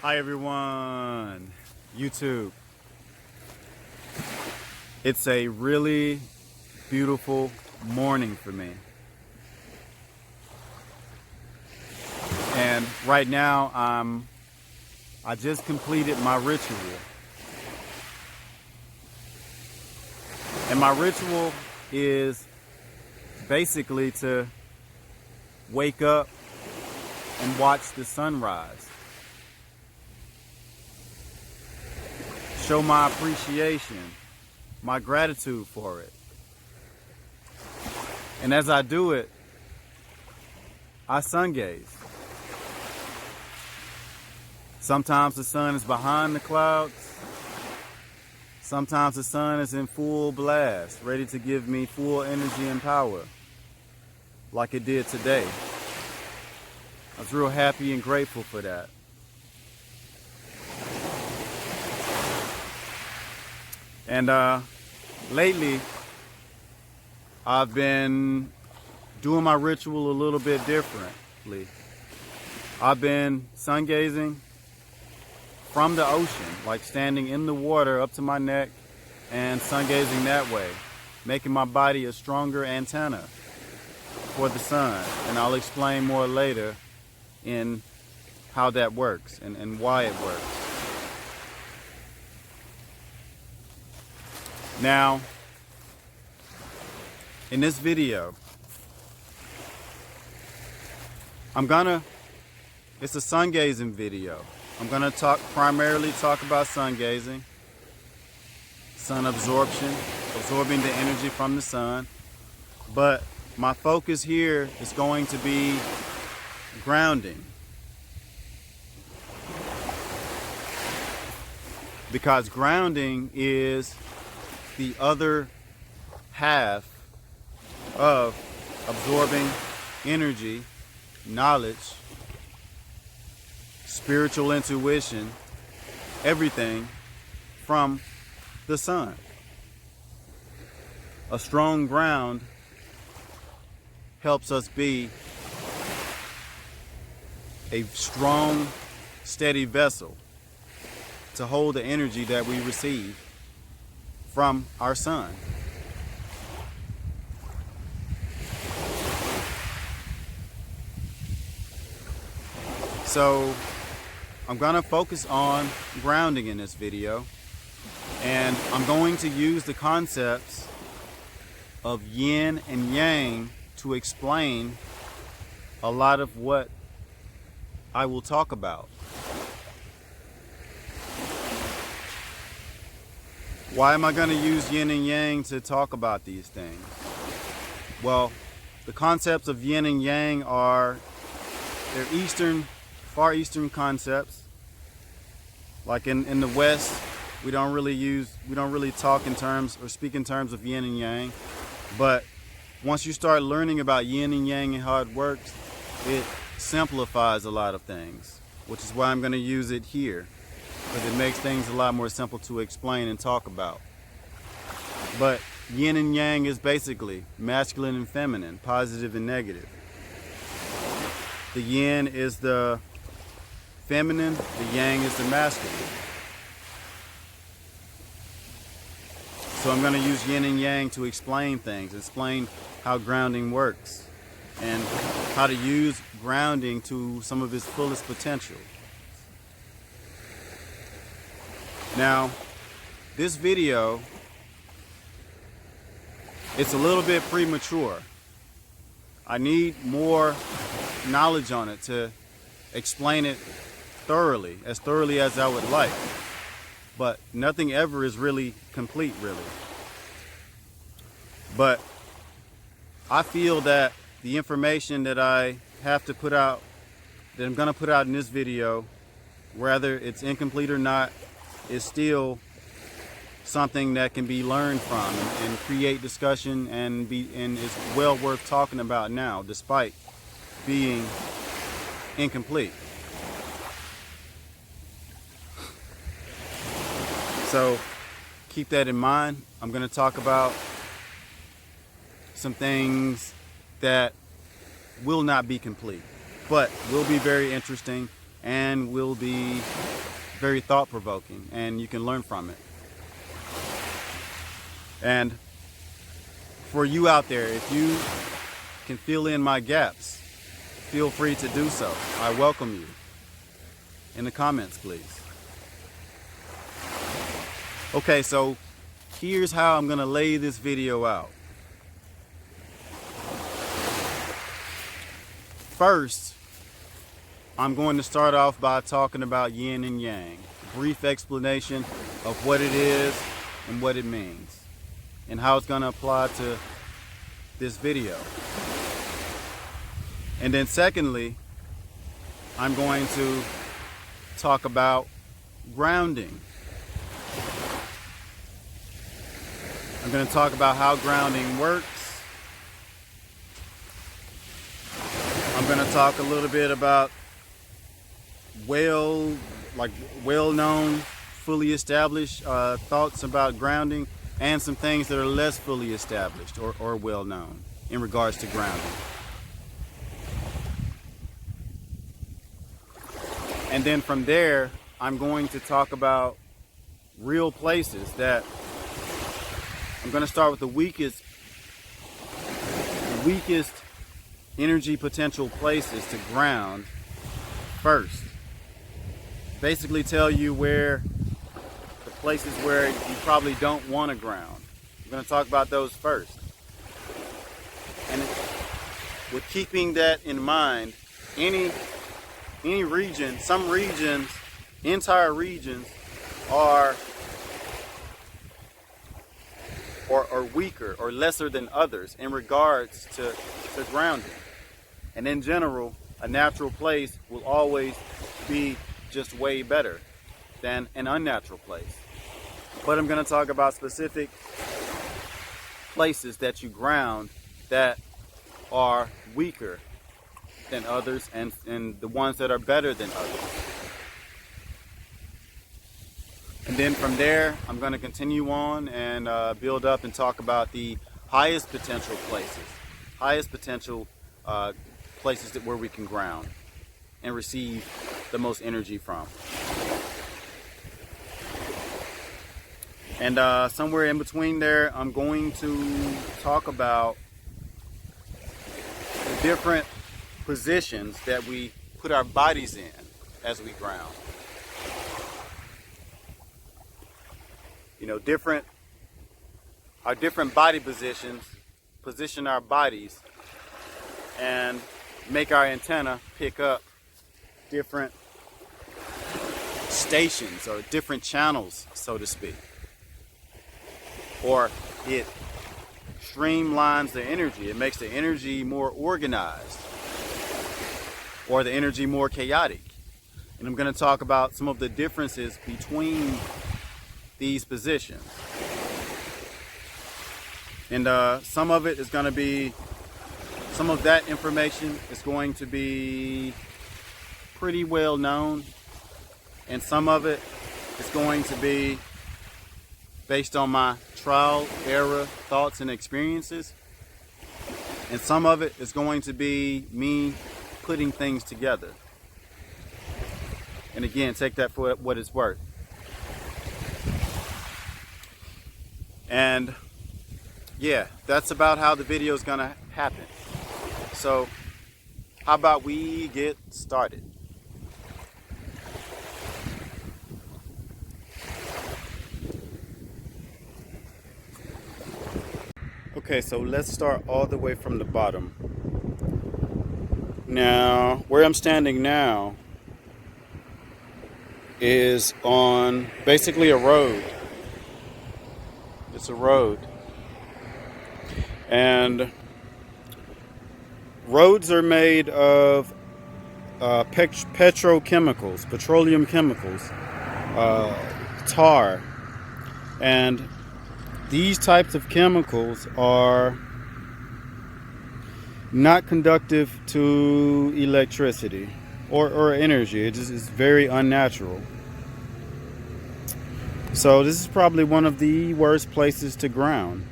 Hi everyone, YouTube. It's a really beautiful morning for me. And right now I just completed my ritual. And my ritual is basically to wake up and watch the sunrise. Show my appreciation, my gratitude for it. And as I do it, I sun gaze. Sometimes the sun is behind the clouds. Sometimes the sun is in full blast, ready to give me full energy and power, like it did today. I was real happy and grateful for that. And lately, I've been doing my ritual a little bit differently. I've been sun gazing from the ocean, like standing in the water up to my neck and sun gazing that way, making my body a stronger antenna for the sun. And I'll explain more later in how that works and why it works. Now, in this video, it's a sun gazing video. I'm gonna primarily talk about sun gazing, sun absorption, absorbing the energy from the sun. But my focus here is going to be grounding. Because grounding is the other half of absorbing energy, knowledge, spiritual intuition, everything from the sun. A strong ground helps us be a strong, steady vessel to hold the energy that we receive from our sun. So I'm going to focus on grounding in this video, and I'm going to use the concepts of yin and yang to explain a lot of what I will talk about. Why am I going to use yin and yang to talk about these things? Well, the concepts of yin and yang they're Far Eastern concepts. Like in the West, we don't really talk in terms or speak in terms of yin and yang. But once you start learning about yin and yang and how it works, it simplifies a lot of things, which is why I'm going to use it here. Because it makes things a lot more simple to explain and talk about. But yin and yang is basically masculine and feminine, positive and negative. The yin is the feminine, the yang is the masculine. So I'm going to use yin and yang to explain things, explain how grounding works, and how to use grounding to some of its fullest potential. Now, this video, it's a little bit premature. I need more knowledge on it to explain it as thoroughly as I would like. But nothing ever is really complete, really. But I feel that the information that I have to put out, that I'm going to put out in this video, whether it's incomplete or not, is still something that can be learned from and create discussion and is well worth talking about now, despite being incomplete. So keep that in mind. I'm going to talk about some things that will not be complete, but will be very interesting and will be very thought-provoking, and you can learn from it. And for you out there, if you can fill in my gaps, feel free to do so. I welcome you in the comments, please. Okay, so here's how I'm gonna lay this video out. First, I'm going to start off by talking about yin and yang, a brief explanation of what it is and what it means, and how it's going to apply to this video. And then secondly, I'm going to talk about grounding. I'm going to talk about how grounding works. I'm going to talk a little bit about well-known, fully established thoughts about grounding, and some things that are less fully established or well-known in regards to grounding. And then from there, I'm going to talk about real places that I'm going to start with the weakest energy potential places to ground first. Basically tell you where the places where you probably don't want to ground. I'm going to talk about those first. And with keeping that in mind, any region, some regions, entire regions are weaker or lesser than others in regards to grounding. And in general, a natural place will always be just way better than an unnatural place. But I'm going to talk about specific places that you ground that are weaker than others, and the ones that are better than others. And then from there, I'm going to continue on and build up and talk about the highest potential places, places where we can ground and receive the most energy from. And somewhere in between there, I'm going to talk about the different positions that we put our bodies in as we ground. You know, our different body positions position our bodies and make our antenna pick up different stations or different channels, so to speak. Or it streamlines the energy. It makes the energy more organized, or the energy more chaotic. And I'm going to talk about some of the differences between these positions. And some of that information is going to be pretty well known, and some of it is going to be based on my trial, error, thoughts, and experiences. And some of it is going to be me putting things together. And again, take that for what it's worth. And yeah, that's about how the video is gonna happen. So how about we get started? Okay, so let's start all the way from the bottom. Now, where I'm standing now is on basically a road. It's a road. And roads are made of petrochemicals, petroleum chemicals, tar. And these types of chemicals are not conductive to electricity or energy. It just is very unnatural. So this is probably one of the worst places to ground,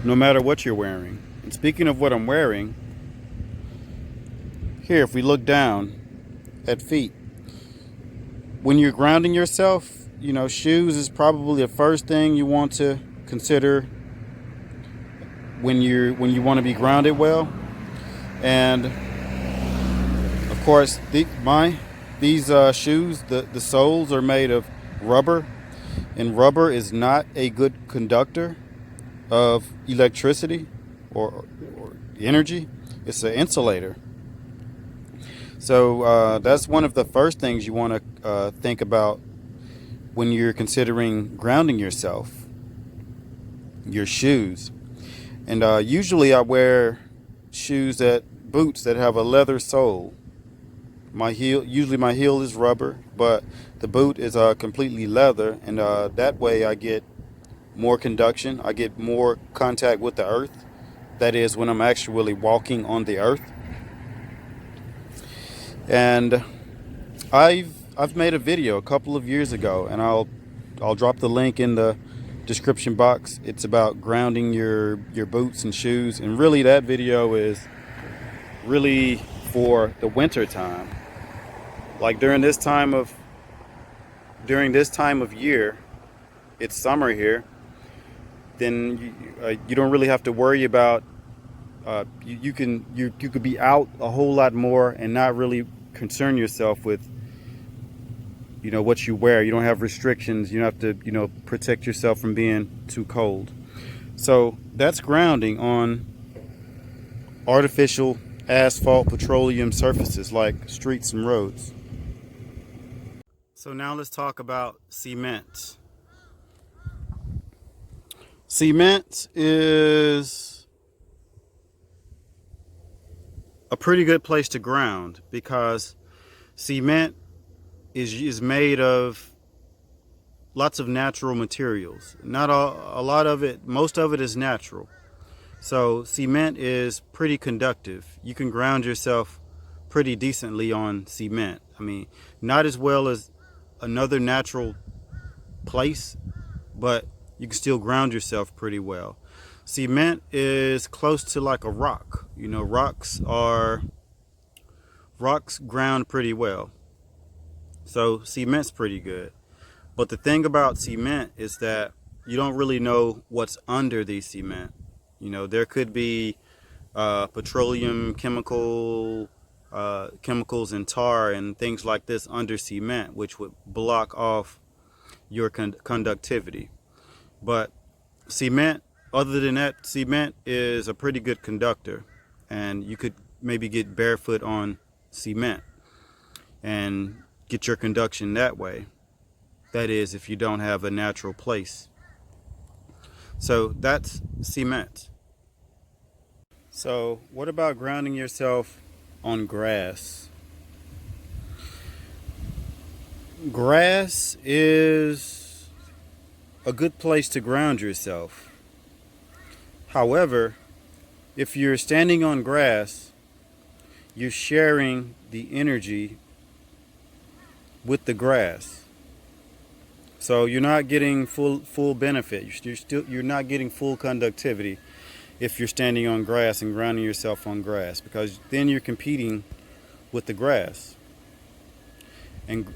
no matter what you're wearing. And speaking of what I'm wearing, here, if we look down at feet, when you're grounding yourself, you know, shoes is probably the first thing you want to consider when you want to be grounded well. And of course, these shoes, the soles are made of rubber, and rubber is not a good conductor of electricity or energy. It's an insulator. So that's one of the first things you want to think about when you're considering grounding yourself, your shoes. And usually I wear boots that have a leather sole. Usually my heel is rubber, but the boot is completely leather, and that way I get more conduction. I get more contact with the earth. That is, when I'm actually walking on the earth. And I've made a video a couple of years ago, and I'll drop the link in the description box. It's about grounding your boots and shoes, and really that video is really for the winter time. Like during this time of year, it's summer here, then you don't really have to worry about you could be out a whole lot more and not really concern yourself with, you know, what you wear. You don't have restrictions. You don't have to, you know, protect yourself from being too cold. So that's grounding on artificial asphalt petroleum surfaces like streets and roads. So now let's talk about cement. Cement is a pretty good place to ground because cement is made of lots of natural materials. Not a lot of it, most of it is natural. So cement is pretty conductive. You can ground yourself pretty decently on cement. I mean, not as well as another natural place, but you can still ground yourself pretty well. Cement is close to like a rock. You know, rocks ground pretty well. So cement's pretty good. But the thing about cement is that you don't really know what's under the cement. You know, there could be petroleum chemicals and tar and things like this under cement, which would block off your conductivity. But cement, other than that, cement is a pretty good conductor, and you could maybe get barefoot on cement and get your conduction that way. That is, if you don't have a natural place. So that's cement. So what about grounding yourself on grass? Grass is a good place to ground yourself. However, if you're standing on grass, you're sharing the energy with the grass. So you're not getting full benefit. You're not getting full conductivity if you're standing on grass and grounding yourself on grass, because then you're competing with the grass. And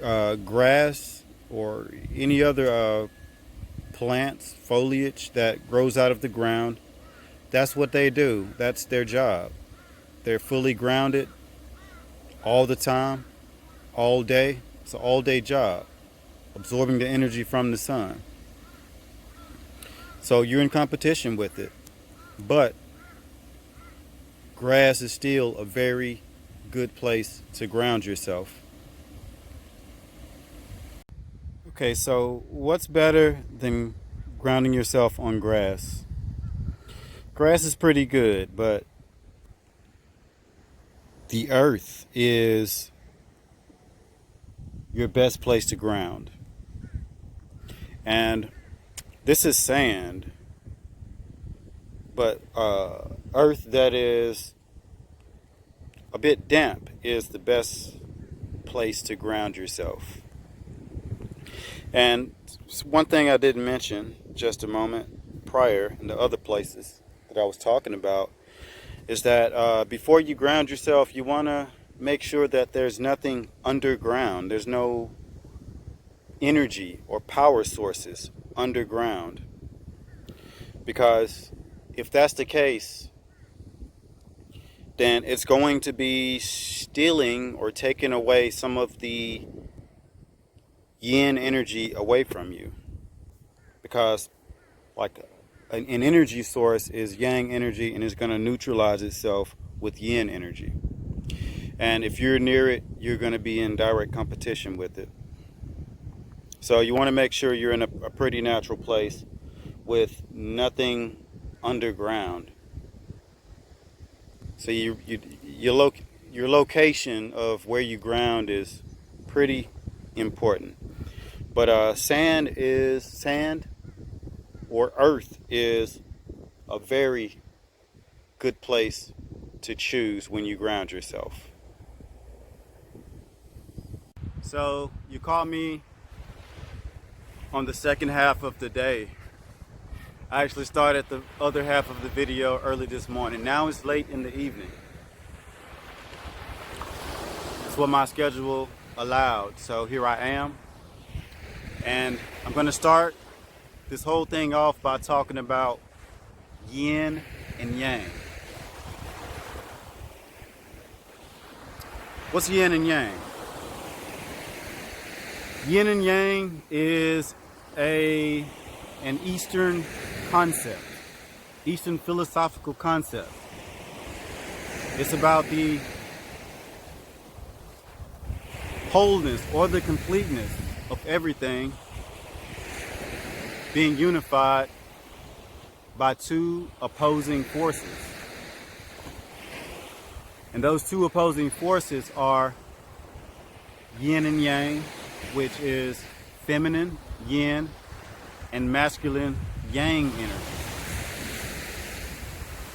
grass or any other plants, foliage that grows out of the ground, that's what they do. That's their job. They're fully grounded all the time, all day. It's an all-day job, absorbing the energy from the sun. So you're in competition with it. But grass is still a very good place to ground yourself. Okay, so what's better than grounding yourself on grass? Grass is pretty good, but the earth is your best place to ground. And this is sand, but earth that is a bit damp is the best place to ground yourself. And one thing I didn't mention just a moment prior in the other places that I was talking about is that before you ground yourself, you want to make sure that there's nothing underground. There's no energy or power sources underground. Because if that's the case, then it's going to be stealing or taking away some of the yin energy away from you. Because like an energy source is yang energy, and it's going to neutralize itself with yin energy. And if you're near it, you're going to be in direct competition with it. So you want to make sure you're in a pretty natural place with nothing underground. So your location of where you ground is pretty important. But sand or earth is a very good place to choose when you ground yourself. So you caught me on the second half of the day. I actually started the other half of the video early this morning. Now it's late in the evening. That's what my schedule allowed. So here I am. And I'm going to start this whole thing off by talking about yin and yang. What's yin and yang? Yin and yang is an Eastern concept, Eastern philosophical concept. It's about the wholeness or the completeness of everything being unified by two opposing forces. And those two opposing forces are yin and yang, which is feminine, yin, and masculine, yang energy.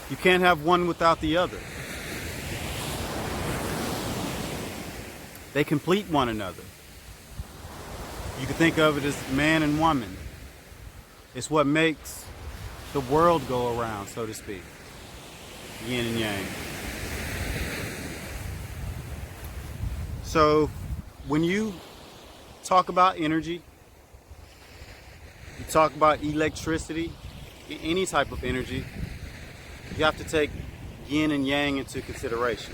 You can't have one without the other. They complete one another. You can think of it as man and woman. It's what makes the world go around, so to speak. Yin and yang. So when you talk about energy, you talk about electricity, any type of energy, you have to take yin and yang into consideration.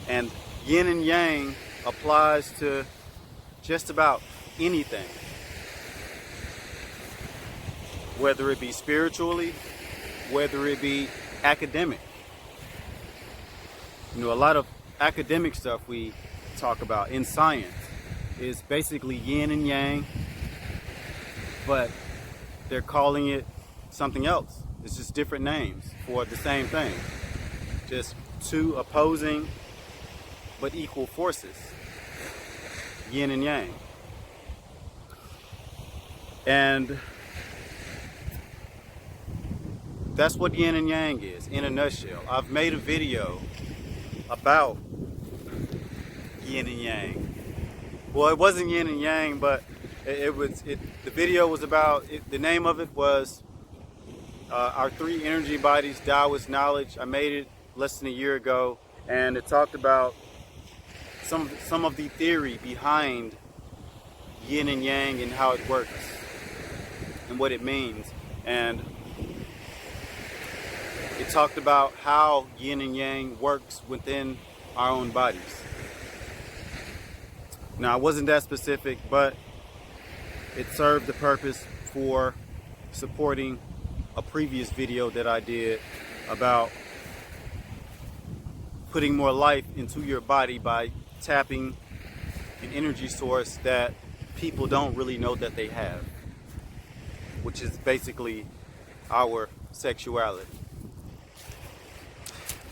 And yin and yang applies to just about anything, whether it be spiritually, whether it be academic. You know, a lot of academic stuff we talk about in science is basically yin and yang, but they're calling it something else. It's just different names for the same thing. Just two opposing but equal forces, yin and yang. And that's what yin and yang is in a nutshell. I've made a video about yin and yang. Well, it wasn't yin and yang, but the video was about, the name of it was Our Three Energy Bodies, Taoist Knowledge. I made it less than a year ago, and it talked about some of the theory behind yin and yang and how it works and what it means. And it talked about how yin and yang works within our own bodies. Now, it wasn't that specific, but it served the purpose for supporting a previous video that I did about putting more life into your body by tapping an energy source that people don't really know that they have, which is basically our sexuality.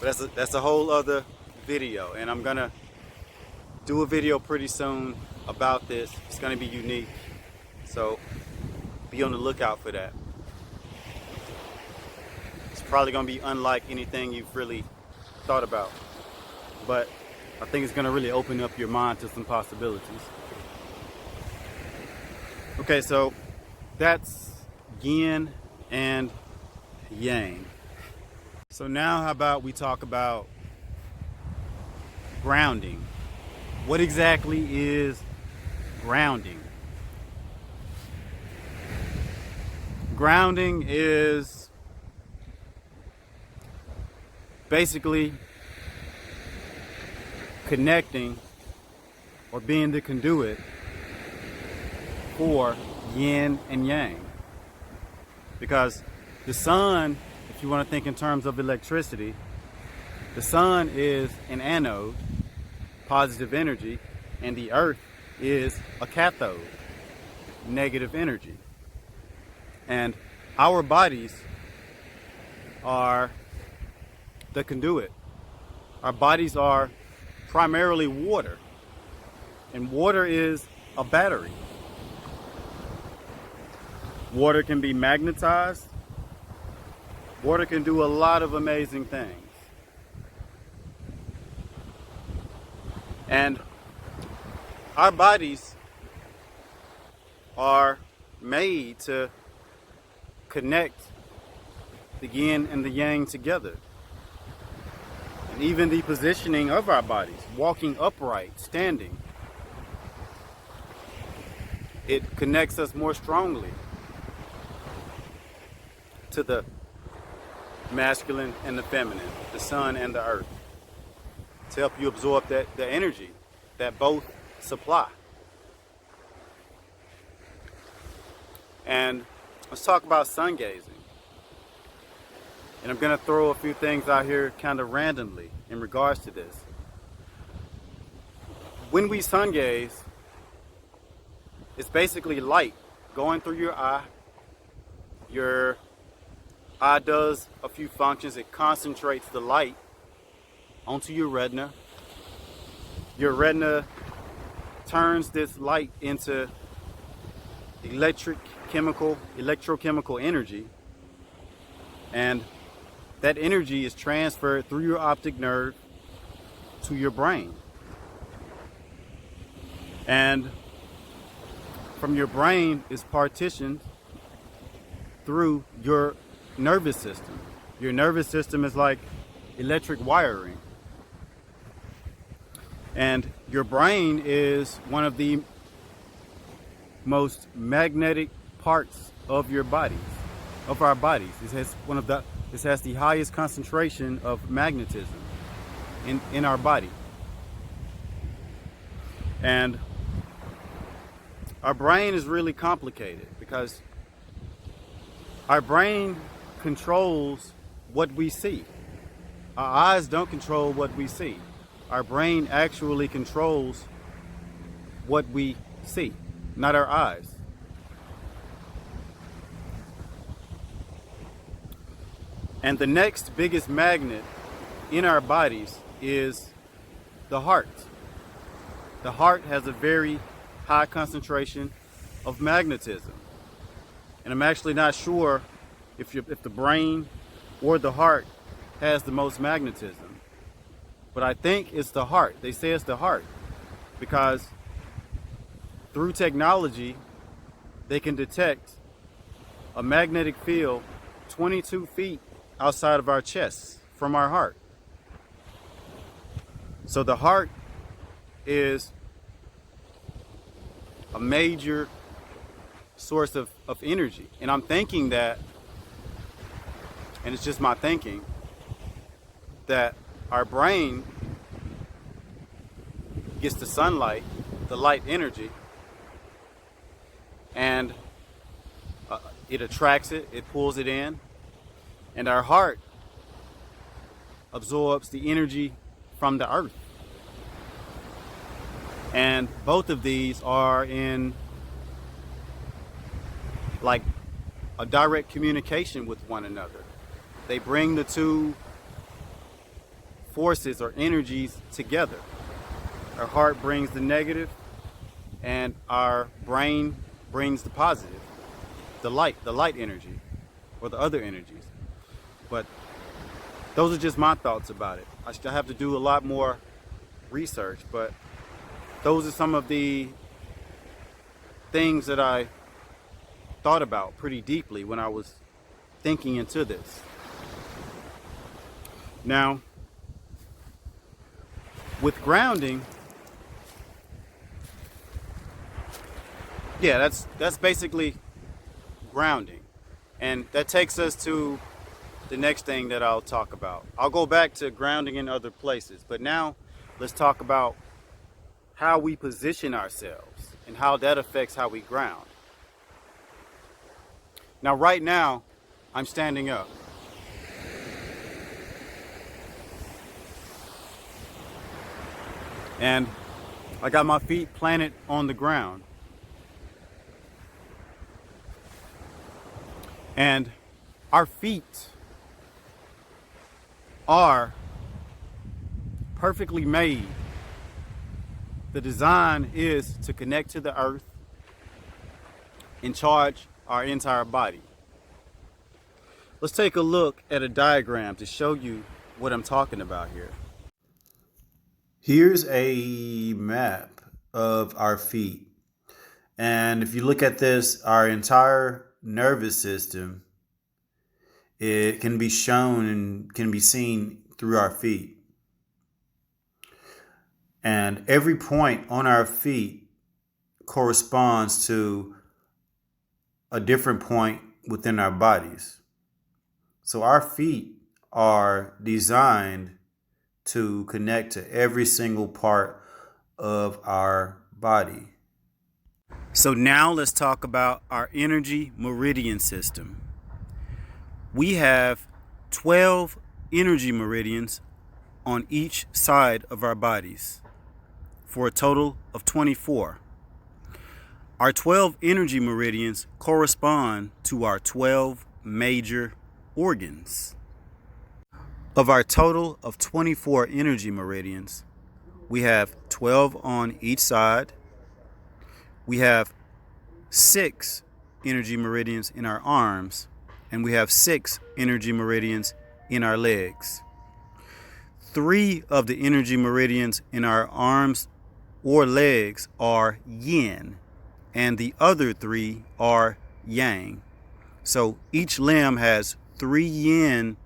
But that's a whole other video, and I'm gonna do a video pretty soon about this. It's gonna be unique, so be on the lookout for that. It's probably gonna be unlike anything you've really thought about, but I think it's gonna really open up your mind to some possibilities. Okay, so that's yin and yang. So now how about we talk about grounding. What exactly is grounding? Grounding is basically connecting or being the conduit for yin and yang. Because the sun, if you want to think in terms of electricity, the sun is an anode, positive energy, and the earth is a cathode, negative energy. And our bodies are the conduit. Our bodies are primarily water, and water is a battery. Water can be magnetized. Water can do a lot of amazing things. And our bodies are made to connect the yin and the yang together. And even the positioning of our bodies, walking upright, standing, it connects us more strongly to the masculine and the feminine, the sun and the earth, to help you absorb the energy that both supply. And let's talk about sun gazing. And I'm going to throw a few things out here kind of randomly in regards to this. When we sun gaze, it's basically light going through your eye. Your eye does a few functions. It concentrates the light onto your retina. Your retina turns this light into electrochemical energy, and that energy is transferred through your optic nerve to your brain. And from your brain is partitioned through your nervous system. Your nervous system is like electric wiring. And your brain is one of the most magnetic parts of your bodies, of our bodies. This has the highest concentration of magnetism in our body. And our brain is really complicated because our brain controls what we see. Our eyes don't control what we see. Our brain actually controls what we see, not our eyes. And the next biggest magnet in our bodies is the heart. The heart has a very high concentration of magnetism. And I'm actually not sure if the brain or the heart has the most magnetism. But I think it's the heart. They say it's the heart because through technology, they can detect a magnetic field 22 feet outside of our chests from our heart. So the heart is a major source of energy. And I'm thinking that, and it's just my thinking, that our brain gets the sunlight, the light energy, and it attracts it, it pulls it in, and our heart absorbs the energy from the earth. And both of these are in like a direct communication with one another. They bring the two forces or energies together. Our heart brings the negative and our brain brings the positive, the light energy or the other energies. But those are just my thoughts about it. I still have to do a lot more research, but those are some of the things that I thought about pretty deeply when I was thinking into this. Now, with grounding, yeah, that's basically grounding. And that takes us to the next thing that I'll talk about. I'll go back to grounding in other places, but now let's talk about how we position ourselves and how that affects how we ground. Now, right now, I'm standing up. And I got my feet planted on the ground. And our feet are perfectly made. The design is to connect to the earth and charge our entire body. Let's take a look at a diagram to show you what I'm talking about here. Here's a map of our feet. And if you look at this, our entire nervous system, it can be shown and can be seen through our feet. And every point on our feet corresponds to a different point within our bodies. So our feet are designed to connect to every single part of our body. So now let's talk about our energy meridian system. We have 12 energy meridians on each side of our bodies for a total of 24. Our 12 energy meridians correspond to our 12 major organs. Of our total of 24 energy meridians, we have 12 on each side. We have 6 energy meridians in our arms, and we have 6 energy meridians in our legs. 3 of the energy meridians in our arms or legs are yin, and the other 3 are yang. So each limb has 3 yin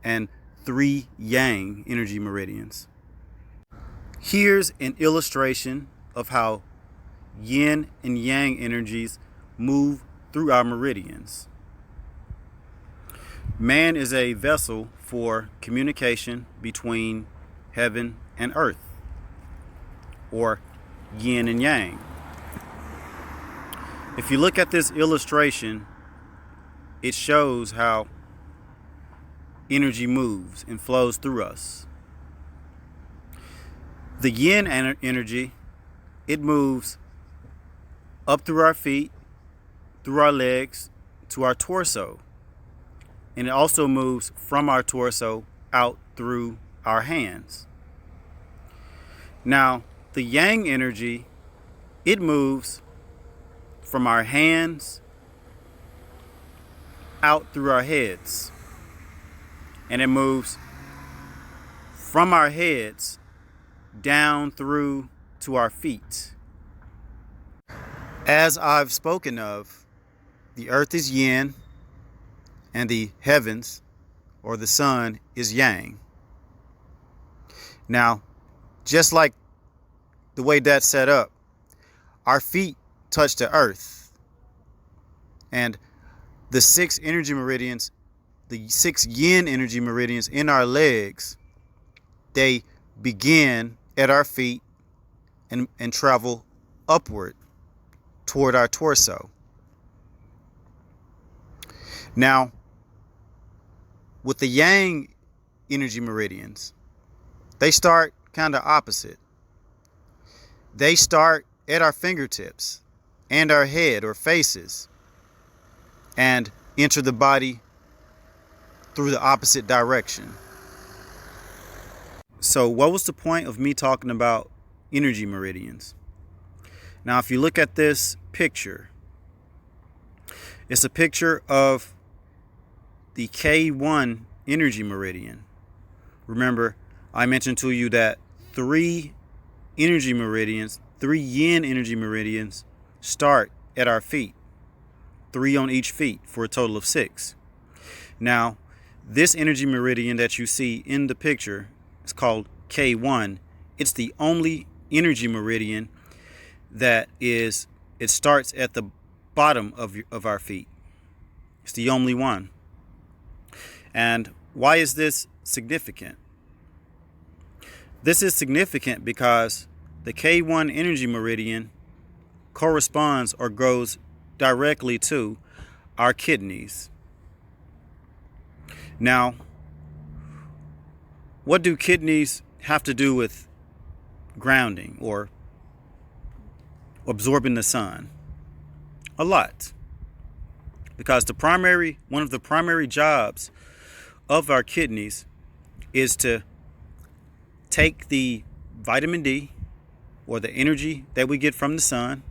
and 3 yang energy meridians. Here's an illustration of how yin and yang energies move through our meridians. Man is a vessel for communication between heaven and earth, or yin and yang. If you look at this illustration, it shows how energy moves and flows through us. The yin energy, it moves up through our feet, through our legs, to our torso. And it also moves from our torso out through our hands. Now, the yang energy, it moves from our hands out through our heads. And it moves from our heads down through to our feet. As I've spoken of, the earth is yin and the heavens or the sun is yang. Now, just like the way that's set up, our feet touch the earth, and the 6 energy meridians, the 6 yin energy meridians in our legs, they begin at our feet and travel upward toward our torso. Now, with the yang energy meridians, they start kind of opposite. They start at our fingertips and our head or faces and enter the body through the opposite direction. So what was the point of me talking about energy meridians? Now, if you look at this picture, it's a picture of the K1 energy meridian. Remember, I mentioned to you that 3 energy meridians, 3 yin energy meridians start at our feet, 3 on each feet for a total of 6. Now, this energy meridian that you see in the picture is called K1, it's the only energy meridian that it starts at the bottom of our feet. It's the only one. And why is this significant? This is significant because the K1 energy meridian corresponds or goes directly to our kidneys. Now, what do kidneys have to do with grounding or absorbing the sun? A lot. Because one of the primary jobs of our kidneys is to take the vitamin D or the energy that we get from the sun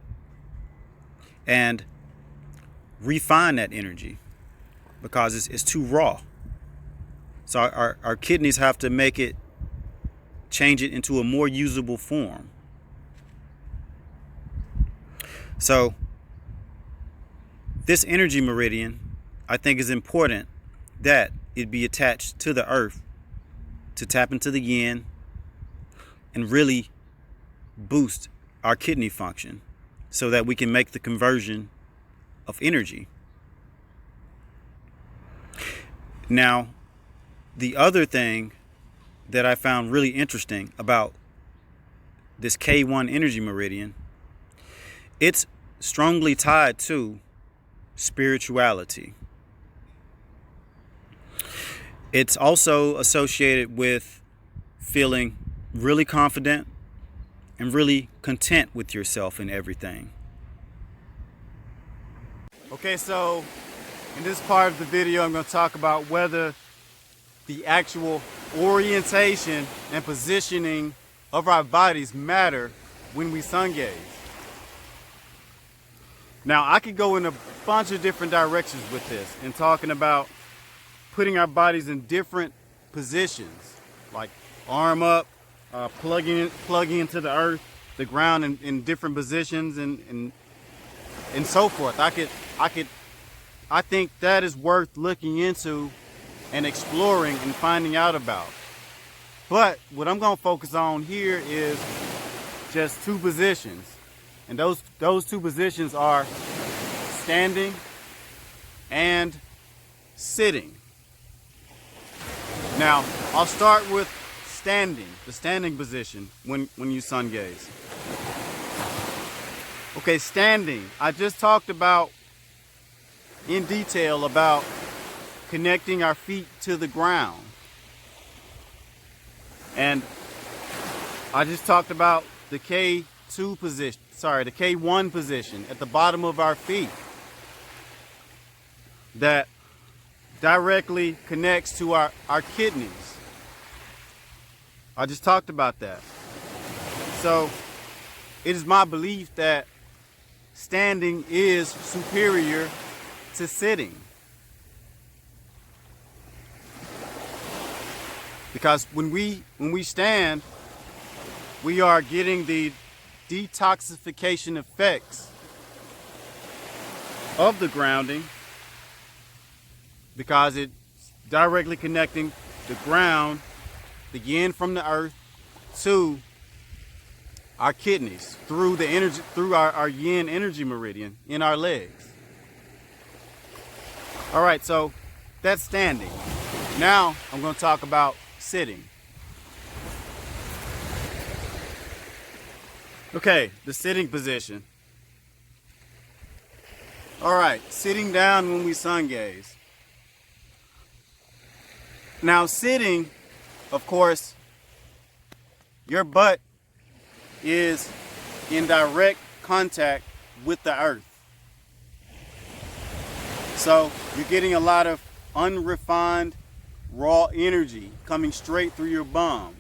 and refine that energy because it's too raw. So our kidneys have to change it into a more usable form. So this energy meridian, I think, is important that it be attached to the earth to tap into the yin and really boost our kidney function so that we can make the conversion of energy. Now, the other thing that I found really interesting about this K1 energy meridian, it's strongly tied to spirituality. It's also associated with feeling really confident and really content with yourself and everything. Okay, so in this part of the video, I'm going to talk about whether the actual orientation and positioning of our bodies matter when we sun gaze. Now, I could go in a bunch of different directions with this and talking about putting our bodies in different positions, like arm up, plugging into the earth, the ground in different positions, and so forth. I think that is worth looking into and exploring and finding out about. But what I'm going to focus on here is just two positions. And those two positions are standing and sitting. Now, I'll start with standing, the standing position when you sun gaze. Okay, standing. I just talked about in detail about connecting our feet to the ground. And I just talked about the K1 position at the bottom of our feet that directly connects to our kidneys. I just talked about that. So it is my belief that standing is superior to sitting. Because when we stand, we are getting the detoxification effects of the grounding, because it's directly connecting the ground, the yin from the earth, to our kidneys through the energy, through our yin energy meridian in our legs. All right, so that's standing. Now I'm going to talk about sitting. Okay, the sitting position. All right, sitting down when we sun gaze. Now sitting, of course, your butt is in direct contact with the earth. So you're getting a lot of unrefined, raw energy coming straight through your bum.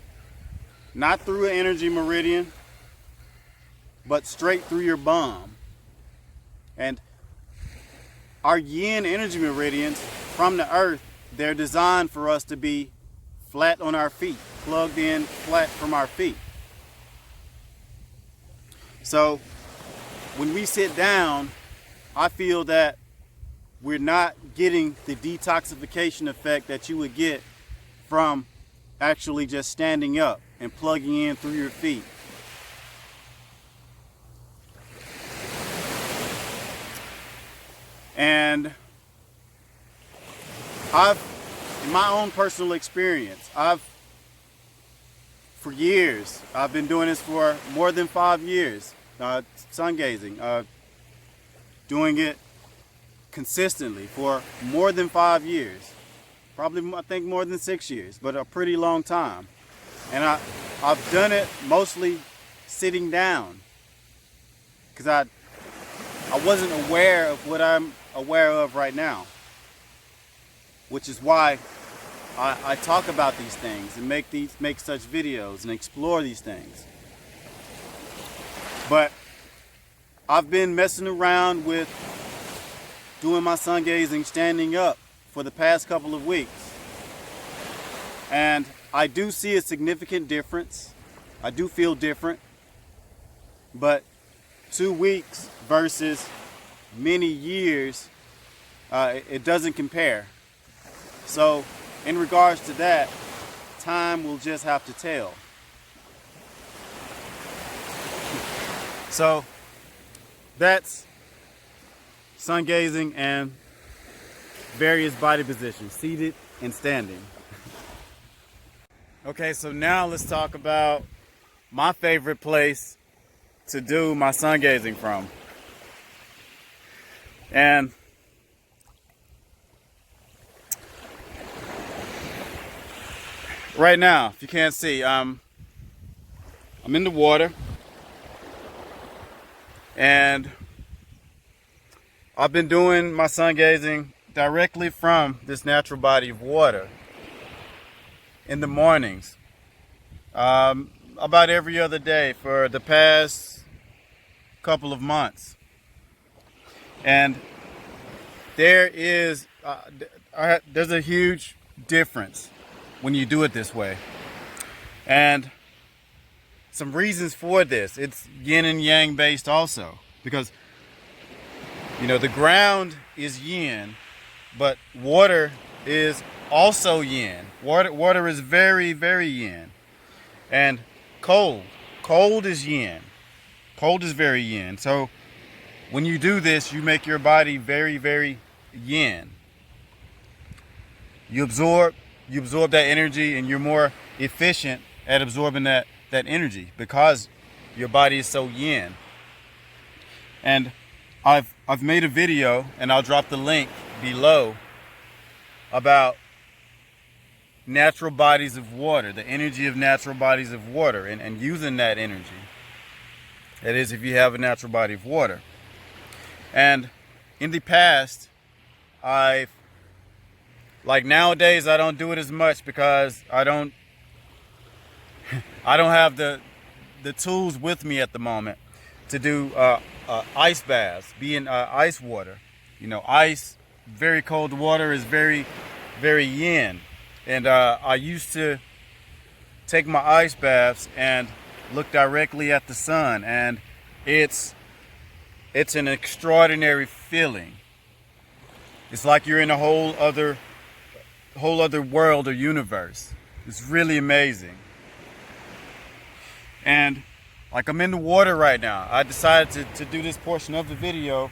Not through an energy meridian, but straight through your bum. And our yin energy meridians from the earth, they're designed for us to be flat on our feet, plugged in flat from our feet. So when we sit down, I feel that we're not getting the detoxification effect that you would get from actually just standing up and plugging in through your feet. And in my own personal experience, for years, I've been doing this for more than 5 years, sungazing, doing it consistently for more than 5 years, probably I think more than 6 years, but a pretty long time. And I've done it mostly sitting down because I wasn't aware of what I'm aware of right now, which is why I talk about these things and make such videos and explore these things. But I've been messing around with doing my sungazing standing up for the past couple of weeks, and I do see a significant difference. I do feel different, but 2 weeks versus many years, it doesn't compare. So in regards to that, time will just have to tell. So that's sungazing and various body positions, seated and standing. Okay, so now let's talk about my favorite place to do my sungazing from. And right now, if you can't see, I'm in the water, and I've been doing my sungazing directly from this natural body of water in the mornings, about every other day for the past couple of months. And there's a huge difference when you do it this way. And some reasons for this. It's yin and yang based also, because the ground is yin, but water is also yin. Water is very, very yin. And cold is yin. Cold is very yin. So when you do this, you make your body very, very yin. You absorb that energy, and you're more efficient at absorbing that energy because your body is so yin. And I've made a video, and I'll drop the link below, about natural bodies of water, the energy of natural bodies of water, and using that energy. That is, if you have a natural body of water. And in the past, nowadays I don't do it as much because I don't have the tools with me at the moment to do ice baths, being ice water. Ice, very cold water is very, very yin. And I used to take my ice baths and look directly at the sun, and it's an extraordinary feeling. It's like you're in a whole other world or universe. It's really amazing. And like, I'm in the water right now. I decided to do this portion of the video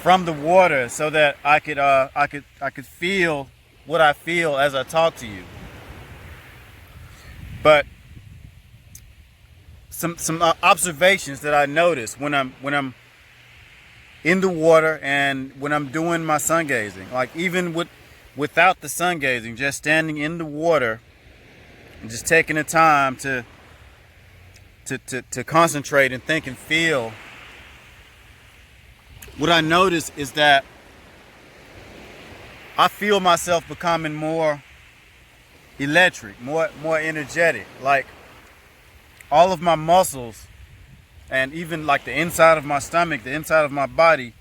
from the water so that I could feel what I feel as I talk to you. But some observations that I notice when I'm in the water and when I'm doing my sungazing, like even without the sungazing, just standing in the water and just taking the time to concentrate and think and feel. What I notice is that I feel myself becoming more electric, more energetic. Like, all of my muscles, and even like the inside of my stomach, the inside of my body,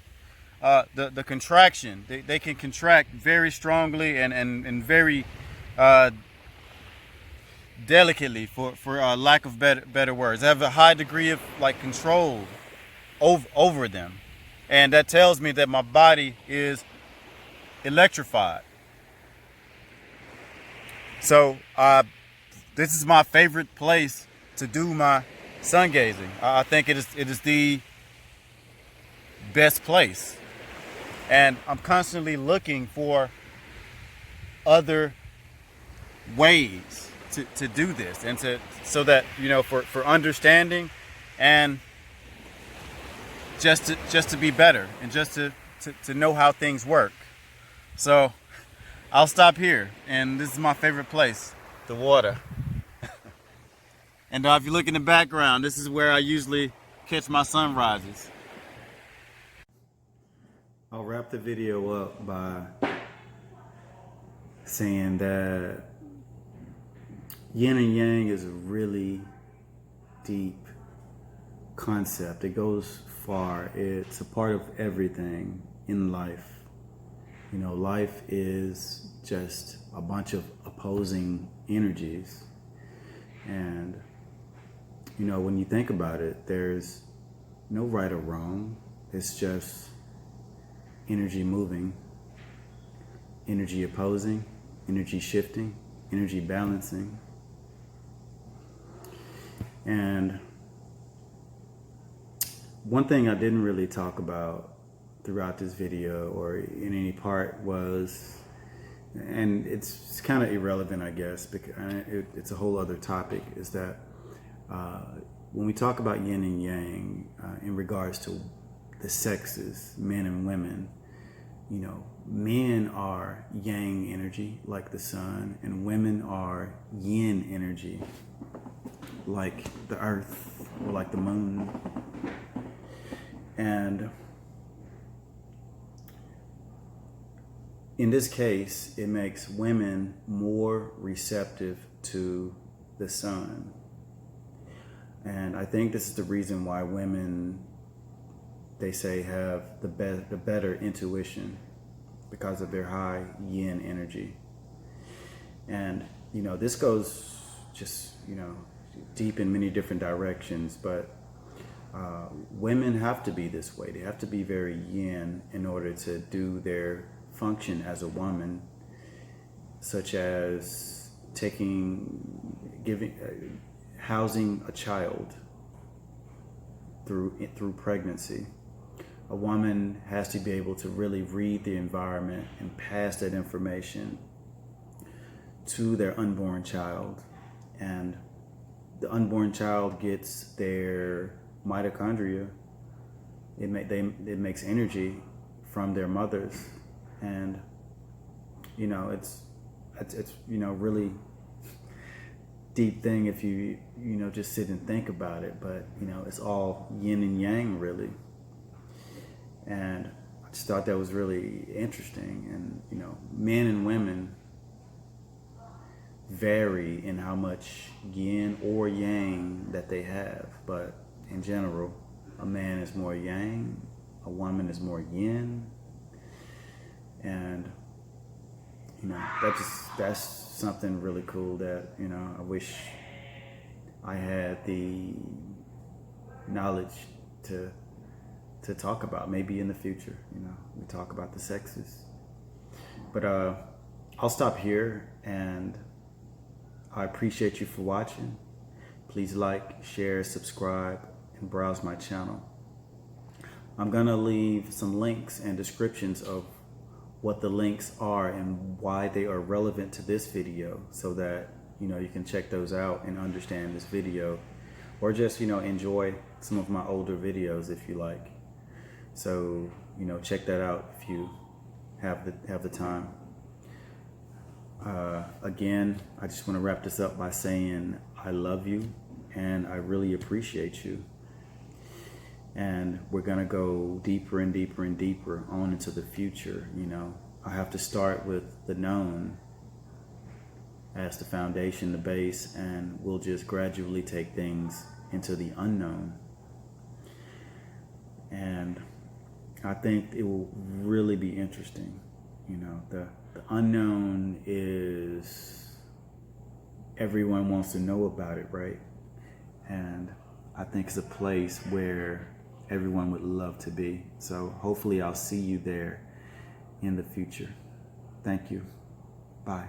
the contraction, they can contract very strongly and very delicately, for lack of better words. I have a high degree of control over them. And that tells me that my body is electrified. So this is my favorite place to do my sun gazing. I think it is the best place, and I'm constantly looking for other ways to do this, and so that for understanding and just to be better, and just to know how things work. So I'll stop here, and this is my favorite place, the water. And if you look in the background, this is where I usually catch my sunrises. I'll wrap the video up by saying that yin and yang is a really deep concept. It goes far. It's a part of everything in life. Life is just a bunch of opposing energies. And, when you think about it, there's no right or wrong. It's just energy moving, energy opposing, energy shifting, energy balancing. And one thing I didn't really talk about throughout this video or in any part was, and it's kind of irrelevant, I guess, because it's a whole other topic, is that when we talk about yin and yang in regards to the sexes, men and women, men are yang energy like the sun, and women are yin energy like the earth or like the moon. And in this case, it makes women more receptive to the sun. And I think this is the reason why women, they say, have the better intuition, because of their high yin energy. And this goes just deep in many different directions, but women have to be this way. They have to be very yin in order to do their function as a woman, such as housing a child through pregnancy. A woman has to be able to really read the environment and pass that information to their unborn child. And the unborn child gets their mitochondria. It makes energy from their mothers. And it's really deep thing if you just sit and think about it, but it's all yin and yang, really. And I just thought that was really interesting. And men and women vary in how much yin or yang that they have, but in general, a man is more yang, a woman is more yin. And that's something really cool that I wish I had the knowledge to talk about. Maybe in the future, we talk about the sexes. But I'll stop here, and I appreciate you for watching. Please like, share, subscribe, and browse my channel. I'm gonna leave some links and descriptions of what the links are and why they are relevant to this video, so that you can check those out and understand this video, or just enjoy some of my older videos if you like. So check that out if you have the time. Again, I just want to wrap this up by saying I love you and I really appreciate you. And we're gonna go deeper and deeper and deeper on into the future. I have to start with the known as the foundation, the base, and we'll just gradually take things into the unknown. And I think it will really be interesting. The unknown is, everyone wants to know about it, right? And I think it's a place where everyone would love to be. So hopefully I'll see you there in the future. Thank you. Bye.